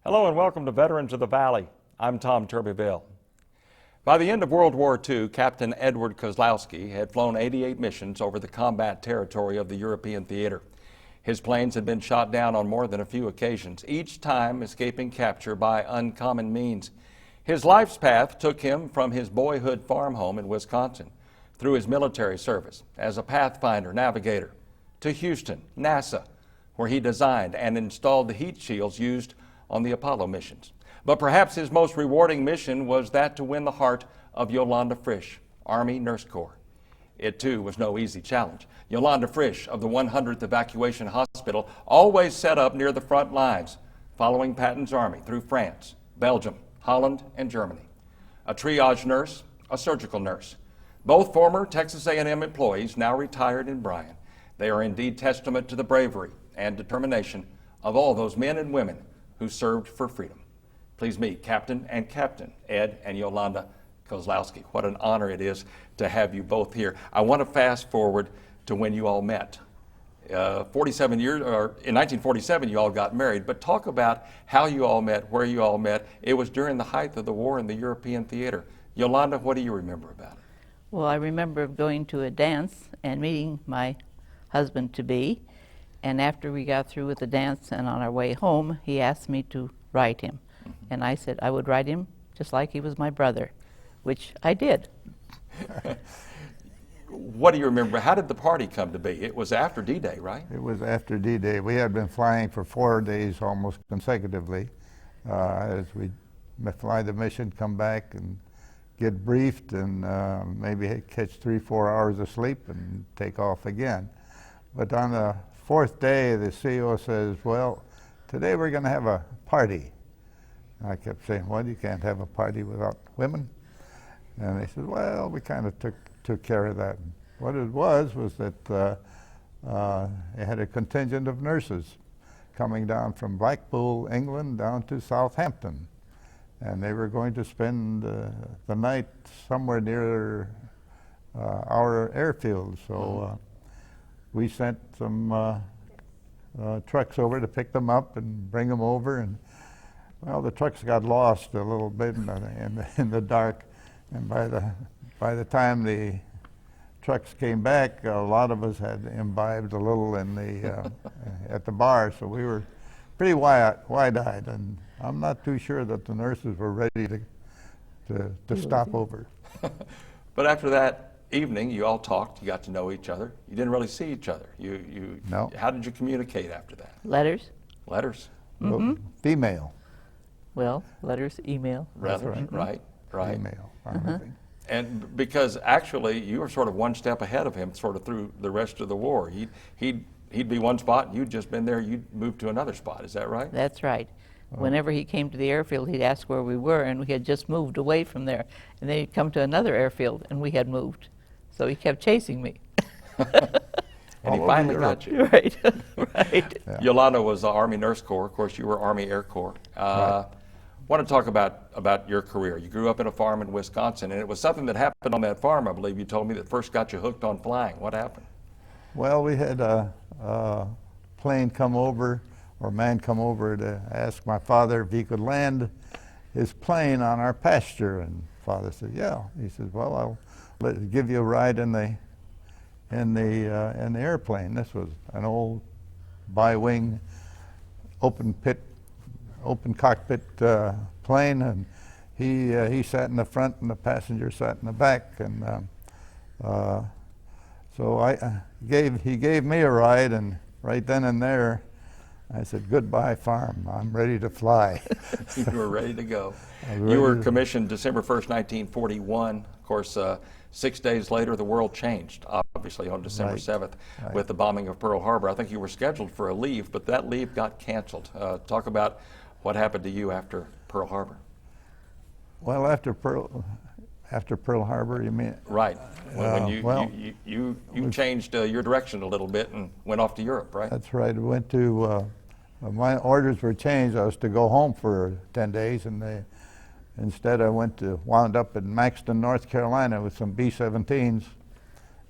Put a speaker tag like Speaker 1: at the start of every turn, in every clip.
Speaker 1: Hello and welcome to Veterans of the Valley. I'm Tom Turbyville. By the end of World War II, Captain Edward Kozlowski had flown 88 missions over the combat territory of the European theater. His planes had been shot down on more than a few occasions, each time escaping capture by uncommon means. His life's path took him from his boyhood farm home in Wisconsin, through his military service as a pathfinder navigator, to Houston, NASA, where he designed and installed the heat shields used on the Apollo missions. But perhaps his most rewarding mission was that to win the heart of Yolanda Frisch, Army Nurse Corps. It too was no easy challenge. Yolanda Frisch of the 100th Evacuation Hospital always set up near the front lines, following Patton's army through France, Belgium, Holland, and Germany. A triage nurse, a surgical nurse. Both former Texas A&M employees, now retired in Bryan. They are indeed testament to the bravery and determination of all those men and women who served for freedom. Please meet Captain and Captain Ed and Yolanda Kozlowski. What an honor it is to have you both here. I want to fast forward to when you all met. 47 years, or in 1947 you all got married, but talk about how you all met, where you all met. It was during the height of the war in the European theater. Yolanda, what do you remember about it?
Speaker 2: Well, I remember going to a dance and meeting my husband-to-be, and after we got through with the dance and on our way home, he asked me to write him. And I said I would write him just like he was my brother, which I did.
Speaker 1: What do you remember? How did the party come to be? It was after D-Day, right?
Speaker 3: It was after D-Day. We had been flying for 4 days almost consecutively as we fly the mission, come back and get briefed and maybe catch 3-4 hours of sleep and take off again. But on the 4th day, the CEO says, well, today we're going to have a party. I kept saying, well, you can't have a party without women. And they said, well, we kind of took care of that. What it was that they had a contingent of nurses coming down from Blackpool, England, down to Southampton. And they were going to spend the night somewhere near our airfield. So we sent some trucks over to pick them up and bring them over. And well, the trucks got lost a little bit in the dark, and by the time the trucks came back, a lot of us had imbibed a little in the at the bar, so we were pretty wide-eyed, and I'm not too sure that the nurses were ready to stop over.
Speaker 1: But after that evening, you all talked. You got to know each other. You didn't really see each other.
Speaker 3: No.
Speaker 1: How did you communicate after that?
Speaker 2: Letters?
Speaker 1: Letters.
Speaker 2: Mm-hmm.
Speaker 3: Female.
Speaker 2: Well, letters, email.
Speaker 1: Letters, right.
Speaker 3: Female.
Speaker 1: And because actually you were sort of one step ahead of him sort of through the rest of the war. He'd be one spot, and you'd just been there, you'd moved to another spot. Is that right?
Speaker 2: That's right. Whenever he came to the airfield, he'd ask where we were, and we had just moved away from there. And then he'd come to another airfield, and we had moved. So he kept chasing me.
Speaker 1: And he finally got you.
Speaker 2: Right, right.
Speaker 1: Yeah. Yolanda was the Army Nurse Corps. Of course, you were Army Air Corps.
Speaker 3: Right.
Speaker 1: Want to talk about your career. You grew up in a farm in Wisconsin, and it was something that happened on that farm, I believe you told me, that first got you hooked on flying. What happened?
Speaker 3: Well, we had a plane come over, or man come over to ask my father if he could land his plane on our pasture, and Father said, yeah. He said, well, I'll give you a ride in the airplane. This was an old bi-wing open cockpit plane, and he sat in the front and the passenger sat in the back, and so he gave me a ride, and right then and there I said, goodbye farm, I'm ready to fly.
Speaker 1: You were ready to go. You were commissioned December 1st, 1941. Of course, 6 days later the world changed, obviously on December 7th with the bombing of Pearl Harbor. I think you were scheduled for a leave, but that leave got canceled. Talk about what happened to you after Pearl Harbor.
Speaker 3: Well, after Pearl Harbor, you mean?
Speaker 1: Right. When you changed your direction a little bit and went off to Europe, right?
Speaker 3: That's right. I went to, my orders were changed. I was to go home for 10 days, and instead I wound up in Maxton, North Carolina with some B-17s,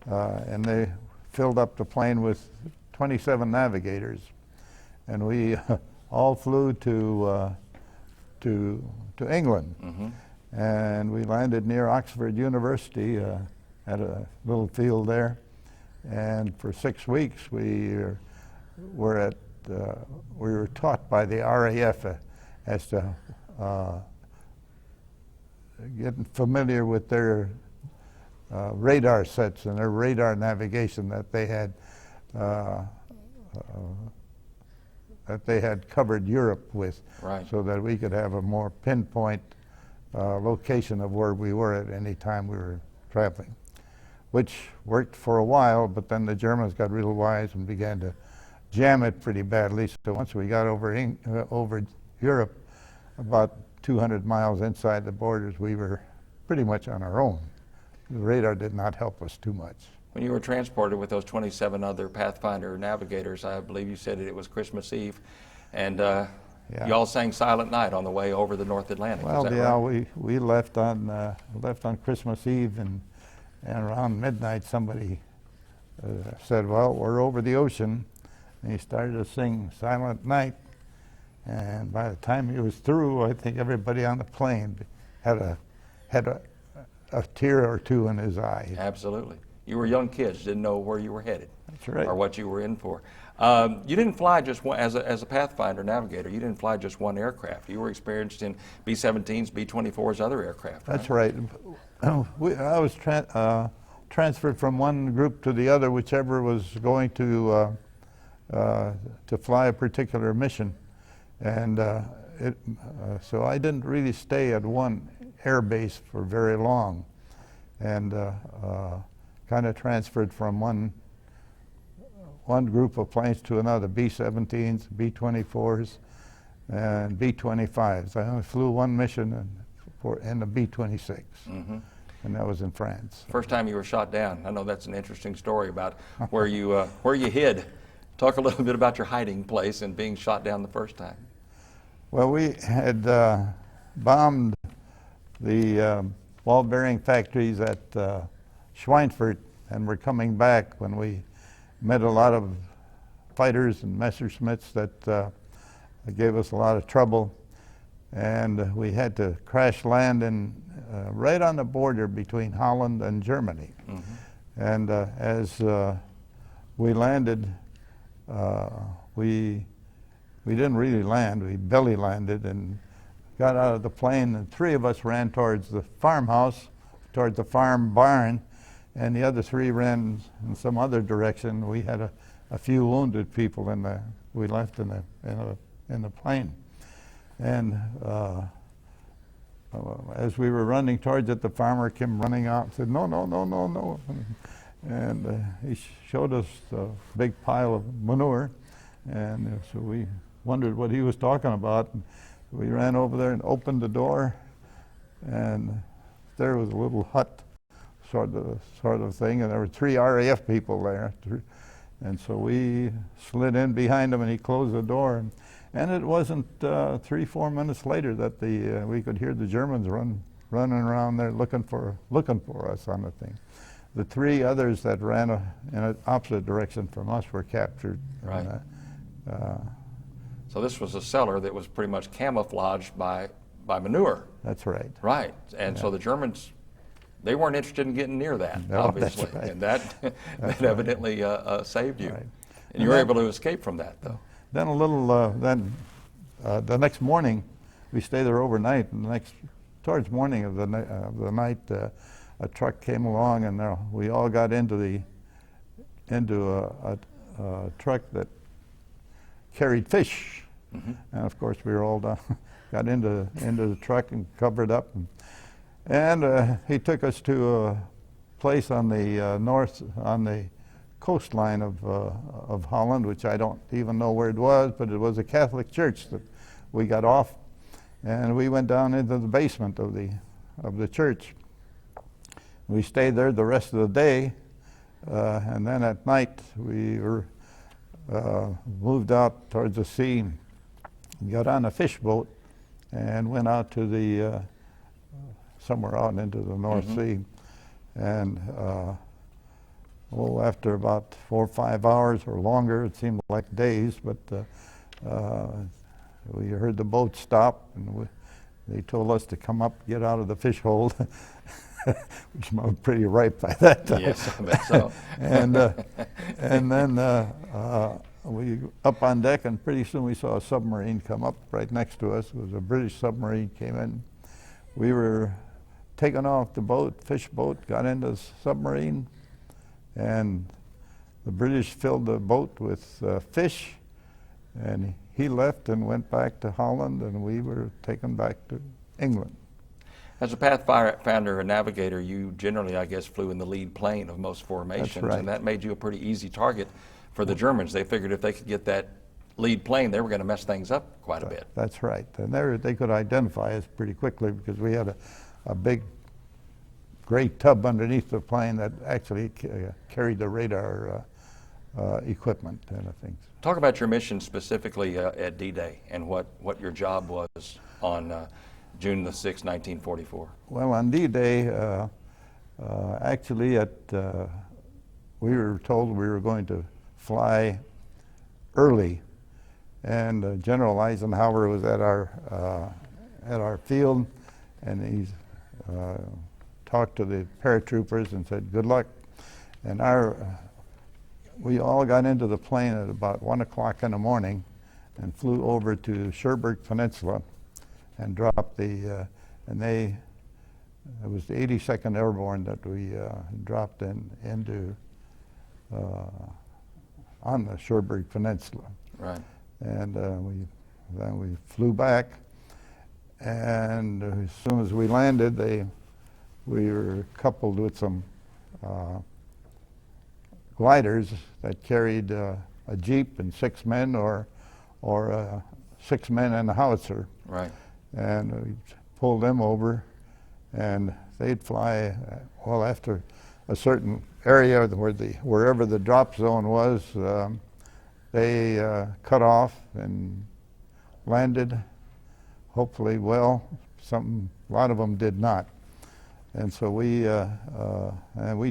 Speaker 3: and they filled up the plane with 27 navigators. And we all flew to to England. And we landed near Oxford University at a little field there. And for 6 weeks we were taught by the RAF as to getting familiar with their radar sets and their radar navigation that they had covered Europe with, so that we could have a more pinpoint location of where we were at any time we were traveling, which worked for a while, but then the Germans got real wise and began to jam it pretty badly. So once we got over Europe, about 200 miles inside the borders, we were pretty much on our own. The radar did not help us too much.
Speaker 1: When you were transported with those 27 other Pathfinder navigators, I believe you said it was Christmas Eve, and you all sang Silent Night on the way over the North Atlantic.
Speaker 3: Well,
Speaker 1: is that
Speaker 3: yeah,
Speaker 1: right?
Speaker 3: we left on Christmas Eve, and around midnight somebody said, well, we're over the ocean, and he started to sing Silent Night, and by the time he was through, I think everybody on the plane had a tear or two in his eye.
Speaker 1: Absolutely. You were young kids, didn't know where you were headed.
Speaker 3: That's right.
Speaker 1: Or what you were in for. You didn't fly just one, as a Pathfinder navigator, you didn't fly just one aircraft. You were experienced in B-17s, B-24s, other aircraft.
Speaker 3: That's right. I was transferred from one group to the other, whichever was going to fly a particular mission. And so I didn't really stay at one air base for very long, and kind of transferred from one group of planes to another, B-17s, B-24s, and B-25s. I only flew one mission in the B-26, and that was in France.
Speaker 1: First time you were shot down, I know that's an interesting story about where you hid. Talk a little bit about your hiding place and being shot down the first time.
Speaker 3: Well, we had bombed the ball bearing factories at Schweinfurt, and were coming back when we met a lot of fighters and Messerschmitts that gave us a lot of trouble, and we had to crash land in right on the border between Holland and Germany. And as we landed, we didn't really land, we belly landed and got out of the plane, and 3 of us ran towards the farmhouse, towards the farm barn, and the other 3 ran in some other direction. We had a few wounded people we left in the plane. And as we were running towards it, the farmer came running out and said, no, no, no, no, no. And he showed us a big pile of manure, and so we wondered what he was talking about. And we ran over there and opened the door, and there was a little hut sort of thing, and there were 3 RAF people there. And so we slid in behind him, and he closed the door. And it wasn't 3-4 minutes later that we could hear the Germans running around there looking for us on the thing. The 3 others that ran in an opposite direction from us were captured.
Speaker 1: Right. So this was a cellar that was pretty much camouflaged by manure.
Speaker 3: That's right.
Speaker 1: Right. And so the Germans, they weren't interested in getting near that,
Speaker 3: No,
Speaker 1: obviously.
Speaker 3: that's right.
Speaker 1: And that evidently saved you.
Speaker 3: Right.
Speaker 1: And you were able to escape from that, though.
Speaker 3: Then the next morning, we stayed there overnight, and towards morning of the night, a truck came along, and we all got into a truck that carried fish. And of course, we were all got into the truck and covered up, and he took us to a place on the coastline of Holland, which I don't even know where it was, but it was a Catholic church that we got off, and we went down into the basement of the church. We stayed there the rest of the day, and then at night we were moved out towards the sea, got on a fish boat, and went out to the somewhere out into the North Sea, and after about 4 or 5 hours or longer, it seemed like days, but we heard the boat stop, and they told us to come up, get out of the fish hole, which was pretty ripe by that time.
Speaker 1: Yes, I bet so.
Speaker 3: And then we up on deck, and pretty soon we saw a submarine come up right next to us. It was a British submarine came in. We were taken off the boat, fish boat, got into the submarine, and the British filled the boat with fish, and he left and went back to Holland, and we were taken back to England.
Speaker 1: As a pathfinder or navigator, you generally, I guess, flew in the lead plane of most formations,
Speaker 3: That's right.
Speaker 1: and that made you a pretty easy target for the Germans. They figured if they could get that lead plane, they were going to mess things up quite a bit.
Speaker 3: That's right. And they could identify us pretty quickly because we had a big gray tub underneath the plane that actually carried the radar equipment and things.
Speaker 1: Talk about your mission specifically at D-Day and what your job was on June the 6th, 1944.
Speaker 3: Well, on D-Day, actually we were told we were going to fly early, and General Eisenhower was at our field, and he talked to the paratroopers and said, "Good luck." And we all got into the plane at about 1 o'clock in the morning and flew over to Cherbourg Peninsula and dropped it was the 82nd Airborne that we dropped into on the Cherbourg Peninsula.
Speaker 1: Right.
Speaker 3: And then we flew back, and as soon as we landed, we were coupled with some gliders that carried a jeep and 6 men, or 6 men and a howitzer.
Speaker 1: Right.
Speaker 3: And we pulled them over, and they'd fly, well, after a certain area wherever the drop zone was, they cut off and landed, hopefully well. A lot of them did not. And so we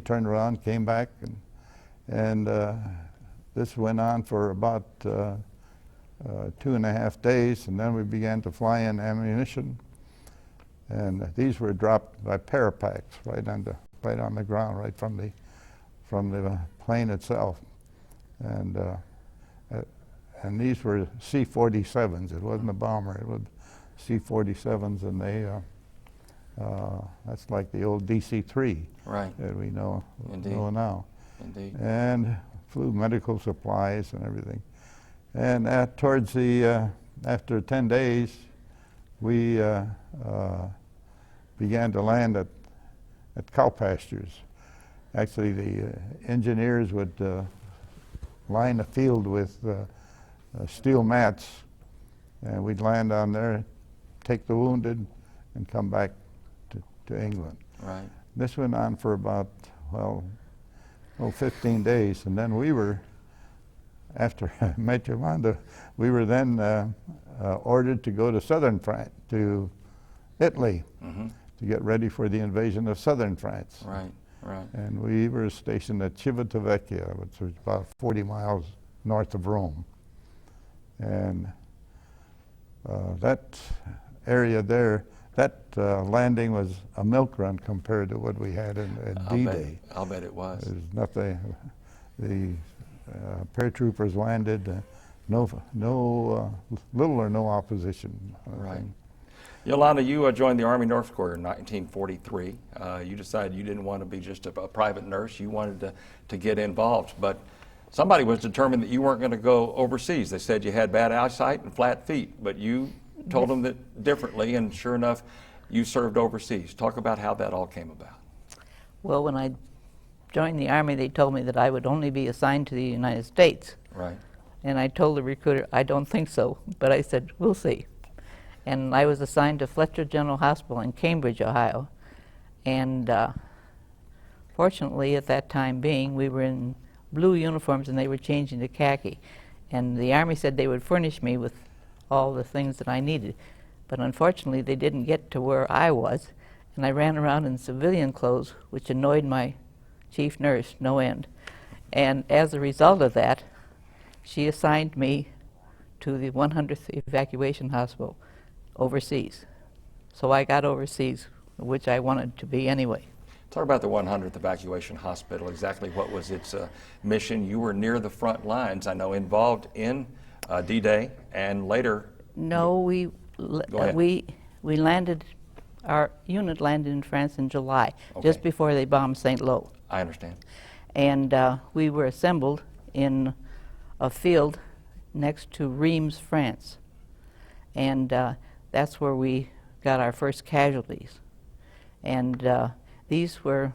Speaker 3: turned around, came back, and this went on for about 2.5 days, and then we began to fly in ammunition. And these were dropped by parapacks right on the ground, right from the plane itself. And these were C-47s. It wasn't a bomber. It was C-47s, and that's like the old DC-3
Speaker 1: Right.
Speaker 3: that we know
Speaker 1: Indeed.
Speaker 3: now.
Speaker 1: Indeed.
Speaker 3: And flew medical supplies and everything. And towards after 10 days, we began to land at cow pastures. Actually, the engineers would line the field with steel mats, and we'd land on there, take the wounded, and come back to England.
Speaker 1: Right.
Speaker 3: This went on for about, 15 days, and then we were, after I met Yolanda, we were then ordered to go to southern France, to Italy, to get ready for the invasion of southern France.
Speaker 1: Right. Right.
Speaker 3: And we were stationed at Civitavecchia, which was about 40 miles north of Rome. And that area there, that landing was a milk run compared to what we had at D-Day.
Speaker 1: I'll bet it was.
Speaker 3: There's nothing. The paratroopers landed, little or no opposition.
Speaker 1: Right. Yolanda, you joined the Army Nurse Corps in 1943. You decided you didn't want to be just a private nurse. You wanted to get involved, but somebody was determined that you weren't going to go overseas. They said you had bad eyesight and flat feet, but you told them that differently, and sure enough, you served overseas. Talk about how that all came about.
Speaker 2: Well, when I joined the Army, they told me that I would only be assigned to the United States.
Speaker 1: Right.
Speaker 2: And I told the recruiter, I don't think so, but I said, we'll see. And I was assigned to Fletcher General Hospital in Cambridge, Ohio. And fortunately, at that time being, we were in blue uniforms and they were changing to khaki. And the Army said they would furnish me with all the things that I needed. But unfortunately, they didn't get to where I was, and I ran around in civilian clothes, which annoyed my chief nurse no end. And as a result of that, she assigned me to the 100th Evacuation Hospital overseas. So I got overseas, which I wanted to be anyway.
Speaker 1: Talk about the 100th Evacuation Hospital. Exactly what was its mission? You were near the front lines, I know, involved in D-Day and later.
Speaker 2: No,
Speaker 1: Go ahead.
Speaker 2: we landed, our unit landed in France in July, just
Speaker 1: Okay.
Speaker 2: before they bombed St. Lo.
Speaker 1: I understand.
Speaker 2: And we were assembled in a field next to Reims, France. And that's where we got our first casualties. And these were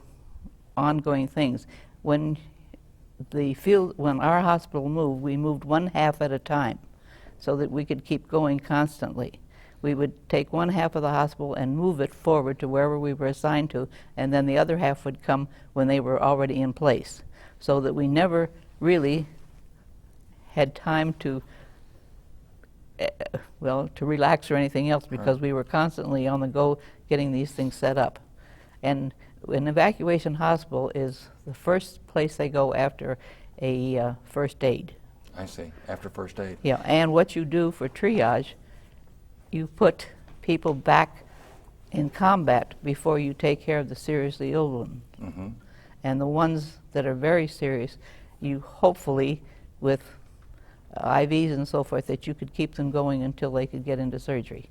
Speaker 2: ongoing things. When our hospital moved, we moved one half at a time so that we could keep going constantly. We would take one half of the hospital and move it forward to wherever we were assigned to, and then the other half would come when they were already in place, so that we never really had time to to relax or anything else, because we were constantly on the go getting these things set up. And an evacuation hospital is the first place they go after a first aid.
Speaker 1: I see. After first aid.
Speaker 2: Yeah, and what you do for triage, you put people back in combat before you take care of the seriously ill ones.
Speaker 1: Mm-hmm.
Speaker 2: And the ones that are very serious, you hopefully, with IVs and so forth, that you could keep them going until they could get into surgery.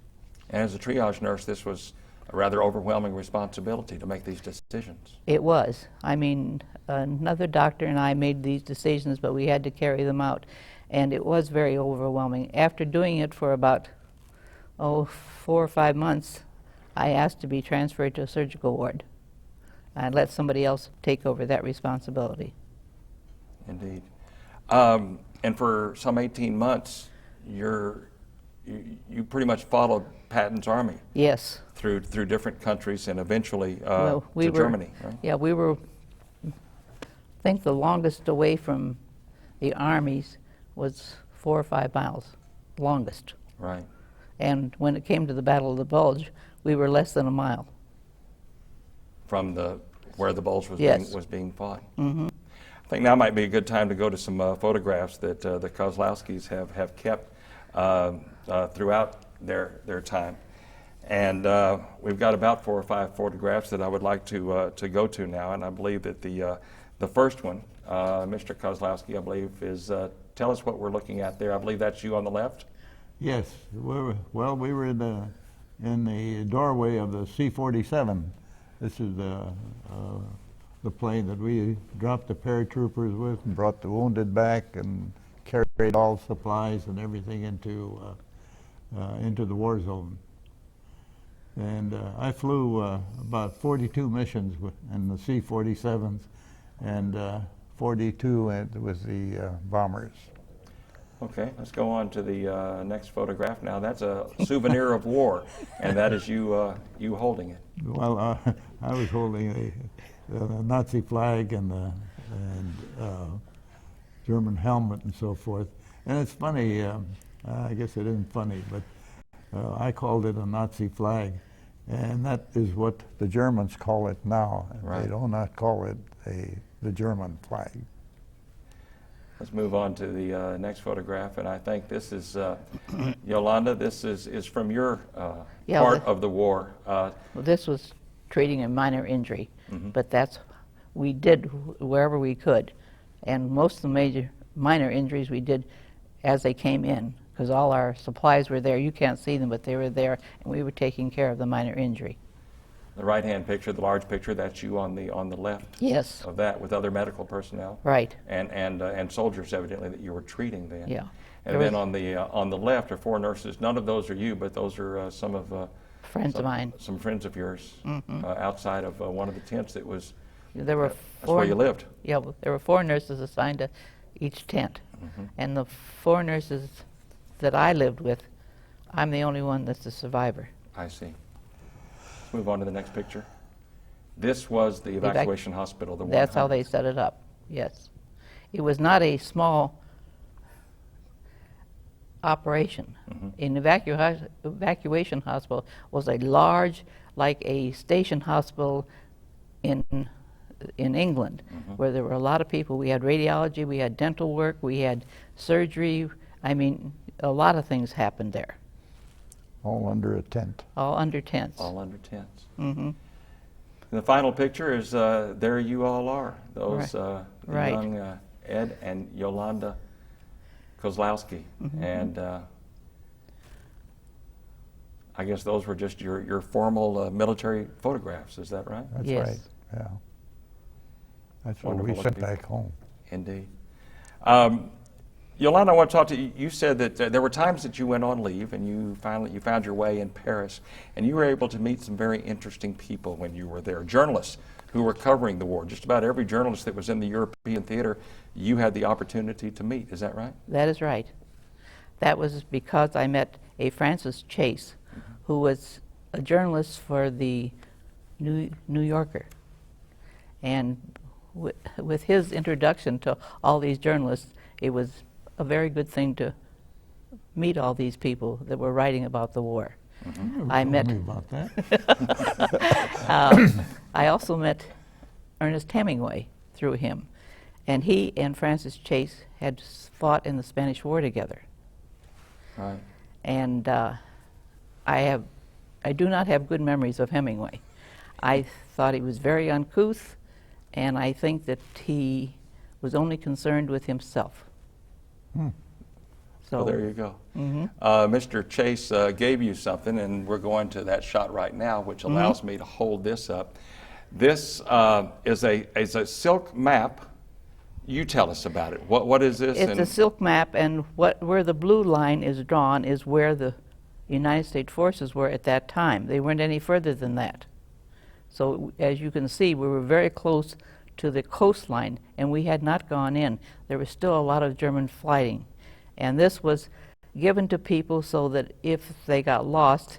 Speaker 1: And as a triage nurse, this was a rather overwhelming responsibility to make these decisions.
Speaker 2: It was. I mean, another doctor and I made these decisions, but we had to carry them out. And it was very overwhelming. After doing it for about, 4 or 5 months, I asked to be transferred to a surgical ward. I let somebody else take over that responsibility.
Speaker 1: Indeed. And for some 18 months, you pretty much followed Patton's army.
Speaker 2: Yes.
Speaker 1: Through different countries and eventually
Speaker 2: Well, we
Speaker 1: to
Speaker 2: were,
Speaker 1: Germany, right?
Speaker 2: Yeah, we were, I think the longest away from the armies was 4 or 5 miles, longest.
Speaker 1: Right.
Speaker 2: And when it came to the Battle of the Bulge, we were less than a mile.
Speaker 1: From where the Bulge was,
Speaker 2: Yes.
Speaker 1: being fought.
Speaker 2: Mm-hmm.
Speaker 1: I think now might be a good time to go to some photographs that the Kozlowskis have kept throughout their time. And we've got about 4 or 5 photographs that I would like to go to now, and I believe that the first one, Mr. Kozlowski, I believe, is, tell us what we're looking at there. I believe that's you on the left?
Speaker 3: Yes, we were in the doorway of the C-47. This is the plane that we dropped the paratroopers with and brought the wounded back and carried all supplies and everything into the war zone. And I flew about 42 missions in the C-47s and 42 with the bombers.
Speaker 1: Okay, let's go on to the next photograph. Now that's a souvenir of war, and that is you holding it.
Speaker 3: Well, I was holding a Nazi flag and German helmet and so forth. And it's funny, I guess it isn't funny, but I called it a Nazi flag, and that is what the Germans call it now.
Speaker 1: Right.
Speaker 3: They do not call it the German flag.
Speaker 1: Let's move on to the next photograph, and I think this is, Yolanda, this is from your
Speaker 2: Yeah,
Speaker 1: part of the war.
Speaker 2: Well, this was treating a minor injury,
Speaker 1: Mhm.
Speaker 2: but we did wherever we could. And most of the minor injuries we did as they came in, because all our supplies were there. You can't see them, but they were there, and we were taking care of the minor injury.
Speaker 1: The right-hand picture, the large picture, that's you on the left
Speaker 2: Yes,
Speaker 1: of that, with other medical personnel
Speaker 2: right.
Speaker 1: and soldiers evidently that you were treating then.
Speaker 2: Yeah.
Speaker 1: And
Speaker 2: There
Speaker 1: then on the left are 4 nurses. None of those are you, but those are some of
Speaker 2: Friends of mine.
Speaker 1: some friends of yours
Speaker 2: Mhm.
Speaker 1: outside of one of the tents that was.
Speaker 2: There were
Speaker 1: That's where you lived.
Speaker 2: Yeah, well, there were 4 nurses assigned to each tent.
Speaker 1: Mhm.
Speaker 2: And the 4 nurses that I lived with, I'm the only one that's a survivor.
Speaker 1: I see. Let's move on to the next picture. This was the evacuation hospital. The
Speaker 2: That's how
Speaker 1: 100th.
Speaker 2: they set it up, yes. It was not a small operation.
Speaker 1: Mhm.
Speaker 2: An evacuation hospital was a large, like a station hospital in England,
Speaker 1: Mhm.
Speaker 2: where there were a lot of people. We had radiology, we had dental work, we had surgery. I mean, a lot of things happened there.
Speaker 3: All under a tent.
Speaker 2: all under tents.
Speaker 1: All under tents.
Speaker 2: Mm-hmm.
Speaker 1: And the final picture is there you all are. Those the
Speaker 2: Right.
Speaker 1: young Ed and Yolanda Kozlowski.
Speaker 2: Mm-hmm.
Speaker 1: And I guess those were just your formal military photographs. Is that right?
Speaker 3: That's
Speaker 2: Yes.
Speaker 3: right, yeah. That's what we
Speaker 1: Wonderful
Speaker 3: sent
Speaker 1: looking.
Speaker 3: back home.
Speaker 1: Indeed. Yolanda, I want to talk to you. You said that there were times that you went on leave and you found your way in Paris, and you were able to meet some very interesting people when you were there. Journalists who were covering the war. Just about every journalist that was in the European theater, you had the opportunity to meet. Is that right?
Speaker 2: That is right. That was because I met a Francis Chase, who was a journalist for the New Yorker. And with his introduction to all these journalists, it was a very good thing to meet all these people that were writing about the war. I met.
Speaker 3: Tell me about that.
Speaker 2: I also met Ernest Hemingway through him, and he and Francis Chase had fought in the Spanish War together.
Speaker 1: Right.
Speaker 2: And I do not have good memories of Hemingway. I thought he was very uncouth, and I think that he was only concerned with himself.
Speaker 1: So there you go.
Speaker 2: Mhm.
Speaker 1: Mr. Chase gave you something, and we're going to that shot right now, which allows me to hold this up. This is a silk map. You tell us about it. What is this?
Speaker 2: It's a silk map, and where the blue line is drawn is where the United States forces were at that time. They weren't any further than that. So as you can see, we were very close to the coastline, and we had not gone in. There was still a lot of German fighting. And this was given to people so that if they got lost,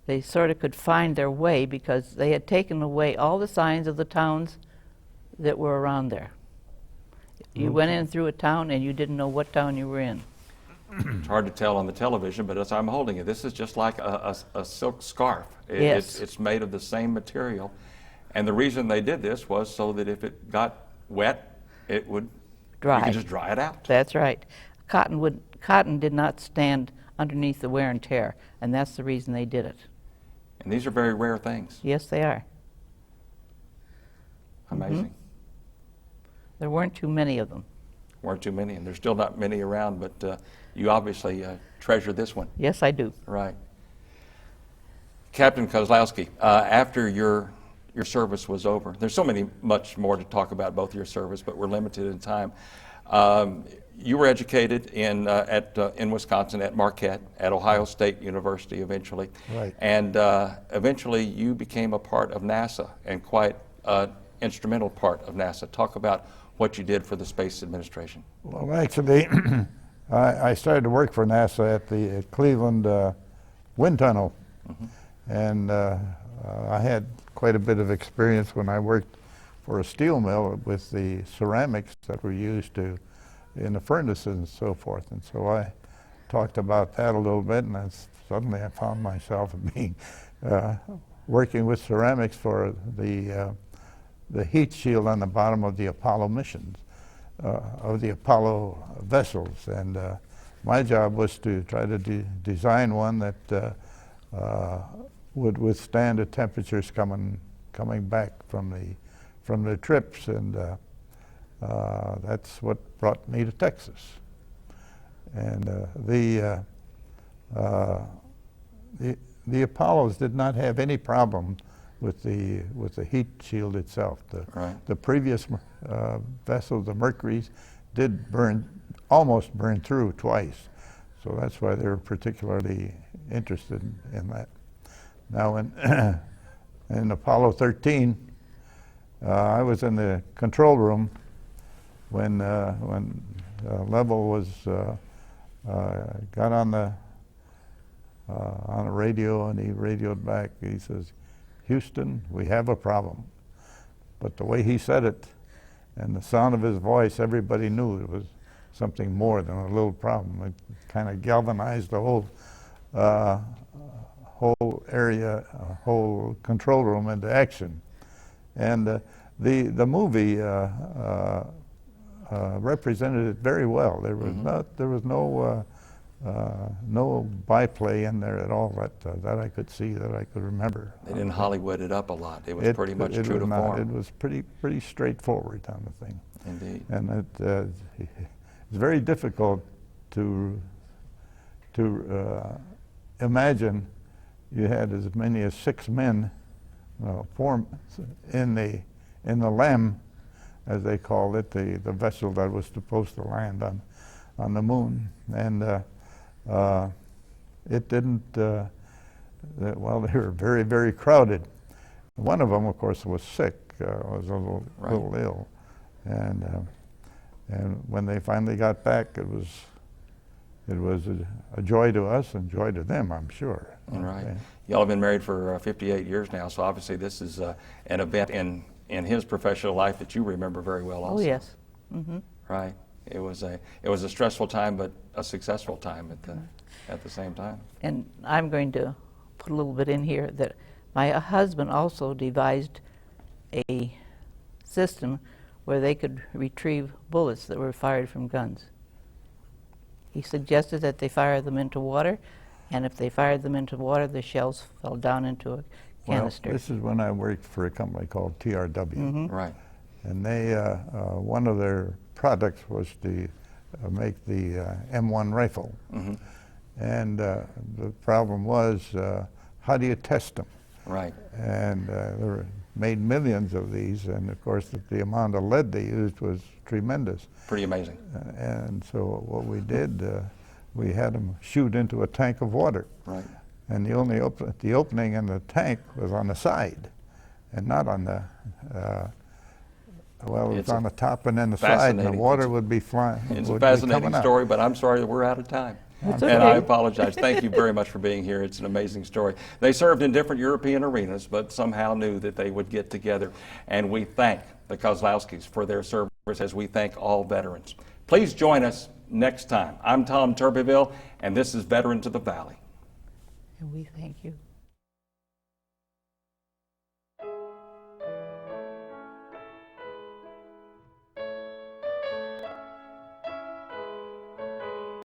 Speaker 2: they sort of could find their way, because they had taken away all the signs of the towns that were around there. You went in through a town and you didn't know what town you were in.
Speaker 1: It's hard to tell on the television, but as I'm holding it, this is just like a silk scarf.
Speaker 2: Yes.
Speaker 1: It's made of the same material. And the reason they did this was so that if it got wet, it would
Speaker 2: Dry.
Speaker 1: You could just dry it out.
Speaker 2: That's right. Cotton did not stand underneath the wear and tear, and that's the reason they did it.
Speaker 1: And these are very rare things.
Speaker 2: Yes, they are.
Speaker 1: Amazing.
Speaker 2: There weren't too many of them.
Speaker 1: Weren't too many, and there's still not many around, but you obviously treasure this one.
Speaker 2: Yes, I do.
Speaker 1: Right. Captain Kozlowski, after your service was over, there's much more to talk about both your service, but we're limited in time. You were educated in Wisconsin at Marquette, at Ohio State University eventually.
Speaker 3: Right.
Speaker 1: And eventually you became a part of NASA, and quite an instrumental part of NASA. Talk about what you did for the Space Administration.
Speaker 3: Well, actually, I started to work for NASA at the Cleveland wind tunnel. And I had quite a bit of experience when I worked for a steel mill with the ceramics that were used in the furnaces and so forth. And so I talked about that a little bit, and suddenly I found myself being working with ceramics for the heat shield on the bottom of the Apollo missions, of the Apollo vessels. And my job was to try to design one that would withstand the temperatures coming back from the trips, and that's what brought me to Texas. And the Apollos did not have any problem with the heat shield itself. The previous vessels, the Mercuries, did almost burn through twice. So that's why they were particularly interested in that. Now, in Apollo 13, I was in the control room when Level was got on the radio, and he radioed back. He says, "Houston, we have a problem." But the way he said it and the sound of his voice, everybody knew it was something more than a little problem. It kind of galvanized the whole area, whole control room into action. And the movie represented it very well. There was no no byplay in there at all that I could see, that I could remember.
Speaker 1: They didn't Hollywood it up a lot. It was pretty much true to form.
Speaker 3: It was pretty straightforward on the thing.
Speaker 1: Indeed.
Speaker 3: And it's very difficult to imagine you had as many as 6 men form in the LEM, as they called it, the vessel that was supposed to land on the moon. And it didn't, well, they were very, very crowded. One of them, of course, was sick, was a little ill. And when they finally got back, it was a joy to us and joy to them, I'm sure.
Speaker 1: Right. Y'all have been married for 58 years now, so obviously this is an event in his professional life that you remember very well also.
Speaker 2: Oh, yes. Mm-hmm.
Speaker 1: Right. It was a stressful time, but a successful time at the same time.
Speaker 2: And I'm going to put a little bit in here that my husband also devised a system where they could retrieve bullets that were fired from guns. He suggested that they fire them into water, and if they fired them into water, the shells fell down into a canister.
Speaker 3: Well, this is when I worked for a company called TRW.
Speaker 2: Mm-hmm.
Speaker 1: Right.
Speaker 3: And they, one of their products was to make the M1 rifle. Mm-hmm. And the problem was, how do you test them?
Speaker 1: Right.
Speaker 3: And they were made millions of these, and of course the amount of lead they used was tremendous.
Speaker 1: Pretty amazing.
Speaker 3: And so what we did, we had them shoot into a tank of water.
Speaker 1: Right.
Speaker 3: And the only the opening in the tank was on the side, and not on the, well, it was on the top and then the side, and the water would be flying.
Speaker 1: It's a fascinating story, but I'm sorry that we're out of time.
Speaker 2: It's
Speaker 1: And
Speaker 2: okay.
Speaker 1: I apologize. Thank you very much for being here. It's an amazing story. They served in different European arenas, but somehow knew that they would get together. And we thank the Kozlowskis for their service, as we thank all veterans. Please join us next time. I'm Tom Turbyville, and this is Veterans of the Valley.
Speaker 2: And we thank you.